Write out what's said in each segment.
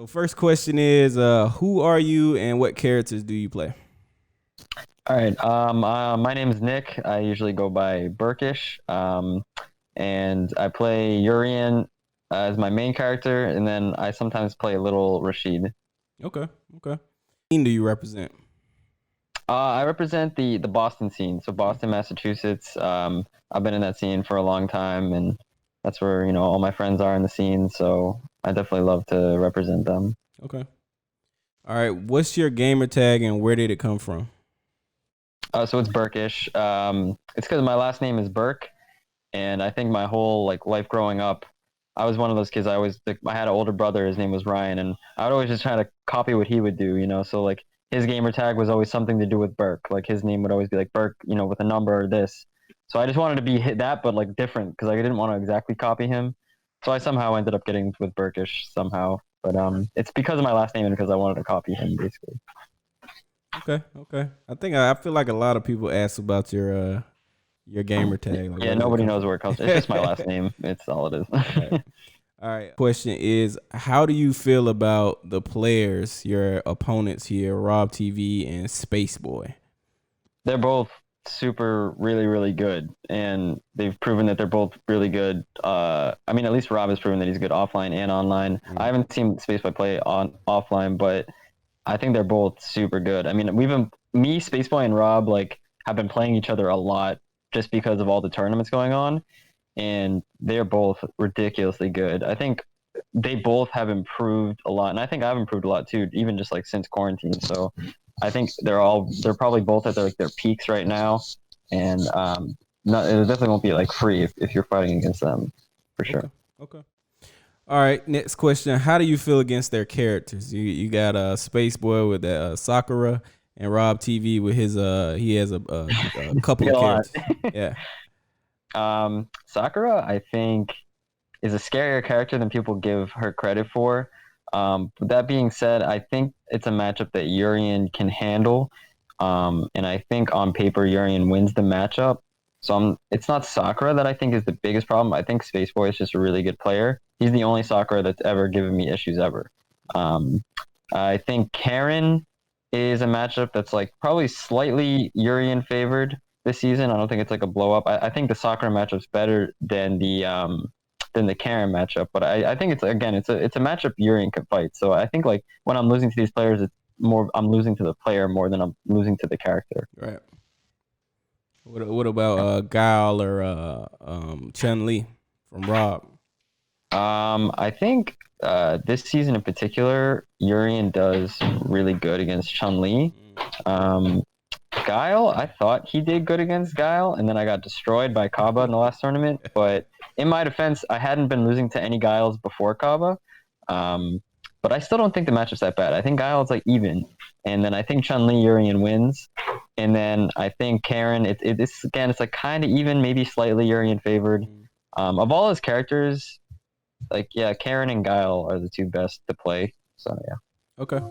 So first question is, who are you and what characters do you play? All right. My name is Nick. I usually go by Burkish. And I play Urian as my main character, and then I sometimes play little Rashid. Okay, okay. Team do you represent? I represent the Boston scene, so Boston, Massachusetts. I've been in that scene for a long time, and that's where all my friends are in the scene. So I definitely love to represent them. Okay. All right. What's your gamer tag and where did it come from? So it's Burkish. It's because my last name is Burke, and I think my whole life growing up, I was one of those kids. I had an older brother. His name was Ryan, and I would always just try to copy what he would do. So his gamer tag was always something to do with Burke. Like his name would always be like Burke, with a number or this. So I just wanted to be that, but different because I didn't want to exactly copy him. So I somehow ended up getting with Burkish somehow. But it's because of my last name and because I wanted to copy him basically. Okay, okay. I feel like a lot of people ask about your gamer tag. Like, Yeah, nobody knows where it comes from. It's just my last name. It's all it is. All right. Question is, how do you feel about the players, your opponents here, Rob TV and Space Boy? They're both super, really, really good, and they've proven that they're both really good. I mean, at least Rob has proven that he's good offline and online. I haven't seen Spaceboy play on offline, but I think they're both super good. I mean, me, Spaceboy, and Rob have been playing each other a lot just because of all the tournaments going on, and they're both ridiculously good. I think they both have improved a lot, and I think I've improved a lot too, even just since quarantine. So I think they're probably both at their peaks right now, and it definitely won't be free if you're fighting against them, for sure. Okay. All right. Next question: how do you feel against their characters? You got Space Boy with that Sakura and Rob TV with his he has a couple of characters. Yeah. Sakura, I think, is a scarier character than people give her credit for. But that being said, I think it's a matchup that Urian can handle. And I think on paper, Urian wins the matchup. So it's not Sakura that I think is the biggest problem. I think Spaceboy is just a really good player. He's the only Sakura that's ever given me issues ever. I think Karen is a matchup that's probably slightly Urian favored this season. I don't think it's a blow up. I think the Sakura matchup's better than the Karen matchup, but I think it's a matchup Urian can fight. So I think when I'm losing to these players, it's more I'm losing to the player more than I'm losing to the character. Right. What about Guile or Chun Li from Rob? I think this season in particular, Urian does really good against Chun Li. Guile, I thought he did good against Guile, and then I got destroyed by Kaba in the last tournament. But in my defense, I hadn't been losing to any Guiles before Kaba. But I still don't think the matchup's that bad. I think Guile's even. And then I think Chun-Li Urian wins. And then I think Karen, it's kind of even, maybe slightly Urian favored. Of all his characters, Karen and Guile are the two best to play. So yeah. Okay.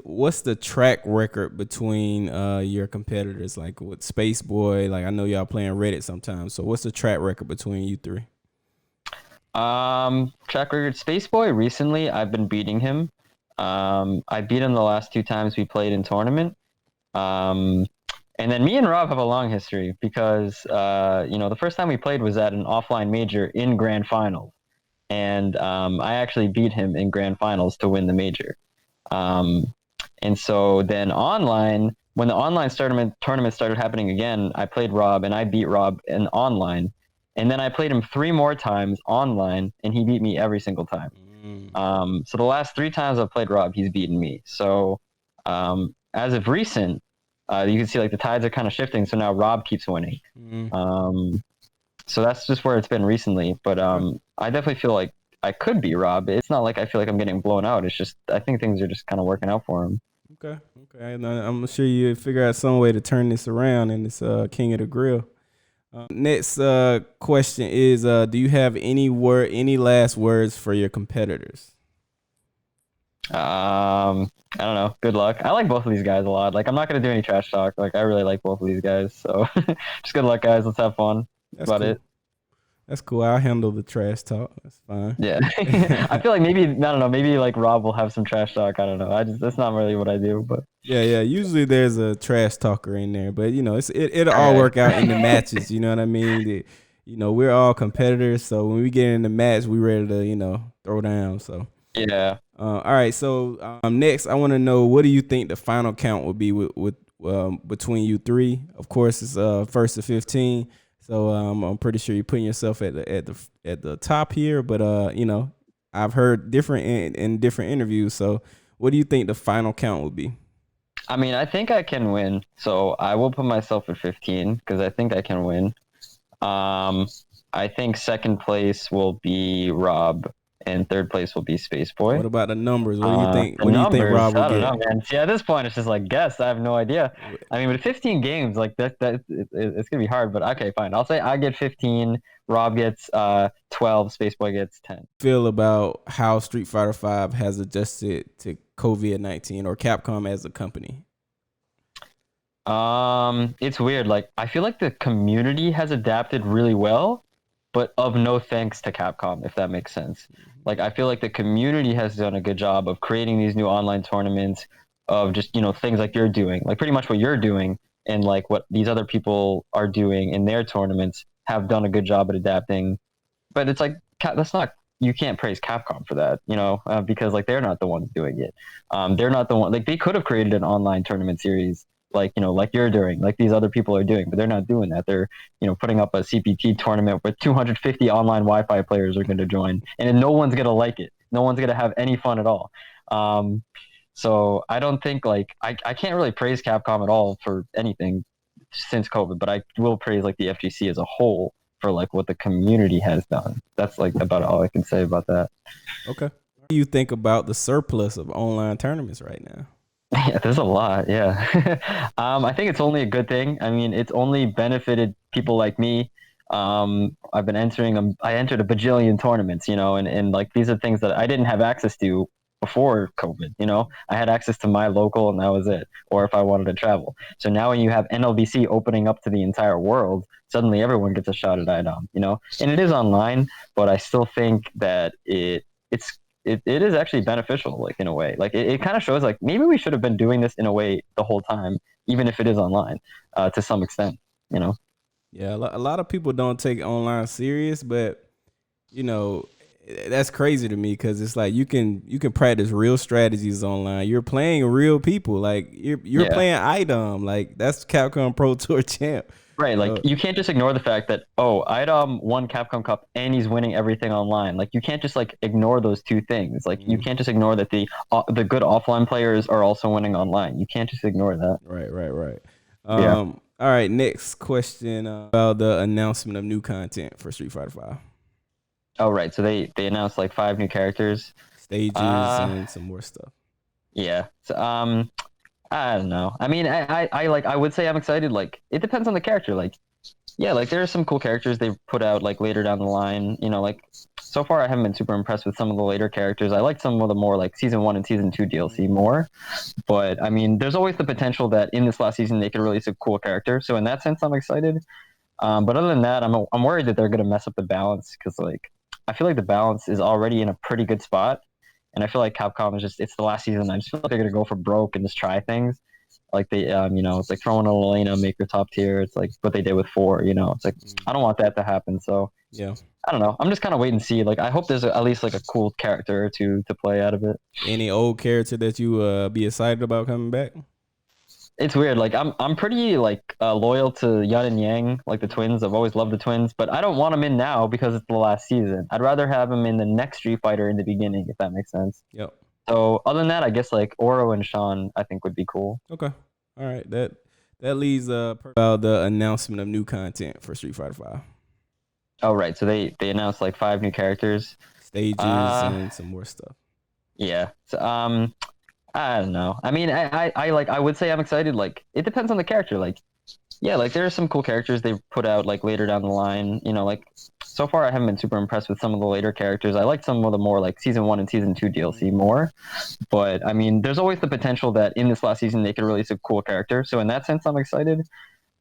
What's the track record between your competitors? Like with Space Boy, I know y'all playing Reddit sometimes. So what's the track record between you three? Track record, Space Boy recently I've been beating him. I beat him the last two times we played in tournament. And then me and Rob have a long history because the first time we played was at an offline major in grand finals. And I actually beat him in grand finals to win the major. And so then online, when the online tournament started happening again, I played Rob and I beat Rob in online. And then I played him 3 more times online and he beat me every single time. So the last 3 times I've played Rob, he's beaten me. So as of recent, you can see the tides are kind of shifting. So now Rob keeps winning. So that's just where it's been recently. But I definitely feel like I could be Rob. It's not I feel like I'm getting blown out. It's just I think things are just kind of working out for him. Okay. I'm sure you figure out some way to turn this around in this King of the Grill. Next question is, do you have any last words for your competitors? I don't know. Good luck. I like both of these guys a lot. I'm not gonna do any trash talk. I really like both of these guys. So just good luck, guys. Let's have fun. That's about cool. it. That's cool. I'll handle the trash talk. That's fine. Yeah. I feel like maybe I don't know, maybe like Rob will have some trash talk. I don't know. That's not really what I do, but Yeah. Usually there's a trash talker in there, but it'll all right. work out in the matches. You know what I mean? We're all competitors, so when we get in the match, we ready to throw down. So Yeah. all right. So next, I want to know, what do you think the final count would be with between you three? Of course, it's first to 15. So I'm pretty sure you're putting yourself at the top here, but I've heard different in different interviews. So what do you think the final count would be? I mean, I think I can win. So I will put myself at 15 because I think I can win. Um, I think second place will be Rob, and third place will be Space Boy. What about the numbers? What do you think? The What do you think numbers, Rob will I don't get? know, man. See, at this point, it's just like guess. I have no idea. I mean, with 15 games, like it's gonna be hard. But okay, fine. I'll say I get 15. Rob gets 12. Space Boy gets 10. Feel about how Street Fighter V has adjusted to COVID-19, or Capcom as a company? It's weird. Like I feel like the community has adapted really well, but of no thanks to Capcom, if that makes sense. Like I feel like the community has done a good job of creating these new online tournaments, of just things like you're doing, like pretty much what you're doing, and like what these other people are doing in their tournaments have done a good job at adapting. But it's like that's not, you can't praise Capcom for that, because like they're not the ones doing it. They're not the one, like they could have created an online tournament series like like you're doing, like these other people are doing, but they're not doing that. They're putting up a CPT tournament with 250 online Wi-Fi players are going to join, and no one's going to like it. No one's going to have any fun at all. So I don't think like I can't really praise Capcom at all for anything since COVID, but I will praise like the FGC as a whole for like what the community has done. That's like about all I can say about that. Okay. What do you think about the surplus of online tournaments right now? Yeah, there's a lot. Yeah. I think it's only a good thing. I mean, it's only benefited people like me. I've been entering them. I entered a bajillion tournaments, and like these are things that I didn't have access to before COVID. I had access to my local and that was it, or if I wanted to travel. So now when you have NLBC opening up to the entire world, suddenly everyone gets a shot at IDOM, and it is online, but I still think that it is actually beneficial, like in a way. Like it kind of shows like maybe we should have been doing this in a way the whole time, even if it is online, to some extent. Yeah, a lot of people don't take online serious, but that's crazy to me, because it's like you can practice real strategies online. You're playing real people, like you're Yeah. playing IDOM, like that's Capcom Pro Tour champ. Right, like you can't just ignore the fact that IDOM won Capcom Cup and he's winning everything online. Like you can't just like ignore those two things. Like you can't just ignore that the good offline players are also winning online. You can't just ignore that. Right. Yeah. All right, next question about the announcement of new content for Street Fighter V. Oh, right. So they announced like 5 new characters, stages, and some more stuff. Yeah. So I don't know. I mean, I would say I'm excited. Like, it depends on the character. Like, yeah, like there are some cool characters they've put out like later down the line. Like so far I haven't been super impressed with some of the later characters. I like some of the more like season 1 and season 2 DLC more. But I mean, there's always the potential that in this last season they could release a cool character. So in that sense, I'm excited. But other than that, I'm worried that they're gonna mess up the balance, because like I feel like the balance is already in a pretty good spot. And I feel like Capcom is it's the last season. I just feel like they're going to go for broke and just try things. Like they, it's like throwing a Elena, make her top tier. It's like what they did with 4, It's like, I don't want that to happen. So yeah, I don't know. I'm just kind of wait and see. Like, I hope there's at least like a cool character to play out of it. Any old character that you be excited about coming back? It's weird. Like I'm pretty like loyal to Yun and Yang, like the twins. I've always loved the twins, but I don't want them in now because it's the last season. I'd rather have them in the next Street Fighter in the beginning, if that makes sense. Yep. So other than that, I guess like Oro and Sean, I think would be cool. Okay. All right. That leads about the announcement of new content for Street Fighter V. Oh, right. So they announced like 5 new characters, stages, and some more stuff. Yeah. So, I don't know. I mean, I would say I'm excited. Like, it depends on the character. Like, yeah, like there are some cool characters they've put out like later down the line. Like so far I haven't been super impressed with some of the later characters. I like some of the more like season 1 and season 2 DLC more. But I mean, there's always the potential that in this last season they could release a cool character. So in that sense, I'm excited.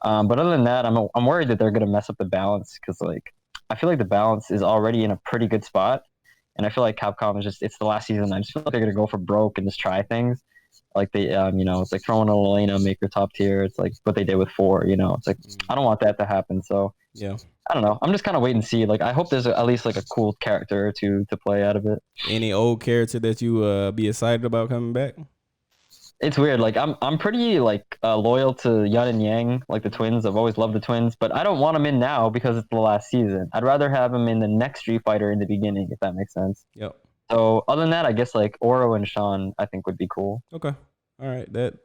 But other than that, I'm worried that they're gonna mess up the balance, because like I feel like the balance is already in a pretty good spot. And I feel like Capcom is just, it's the last season. I just feel like they're going to go for broke and just try things. Like they, it's like throwing a Elena, make her top tier. It's like what they did with 4, It's like, I don't want that to happen. So Yeah. I don't know. I'm just kind of waiting and see. Like, I hope there's at least like a cool character or two to play out of it. Any old character that you be excited about coming back? It's weird. Like I'm pretty like loyal to Yun and Yang, like the twins. I've always loved the twins, but I don't want them in now because it's the last season. I'd rather have them in the next Street Fighter in the beginning, if that makes sense. Yep. So other than that, I guess like Oro and Sean, I think would be cool. Okay. All right. That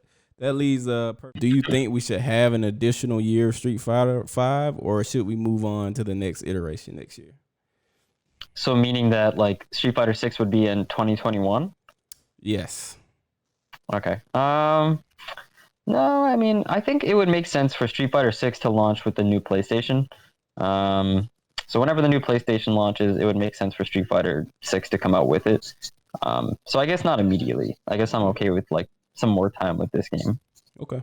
leads. Do you think we should have an additional year of Street Fighter 5, or should we move on to the next iteration next year? So meaning that like Street Fighter 6 would be in 2021? Yes. Okay. No, I mean, I think it would make sense for Street Fighter 6 to launch with the new PlayStation. So whenever the new PlayStation launches, it would make sense for Street Fighter 6 to come out with it. So I guess not immediately. I guess I'm okay with like some more time with this game. Okay.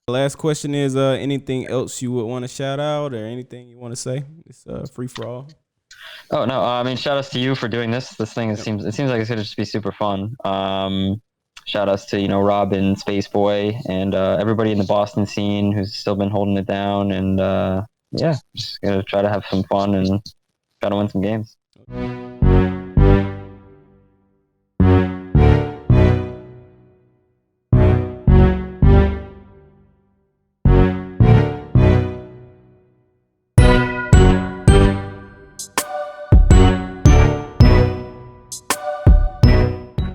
The last question is anything else you would want to shout out or anything you want to say? It's free for all. Oh no, I mean, shout outs to you for doing this. This thing, it seems like it's gonna just be super fun. Shout outs to Robin, Space Boy, and everybody in the Boston scene who's still been holding it down. And yeah, just gonna try to have some fun and try to win some games.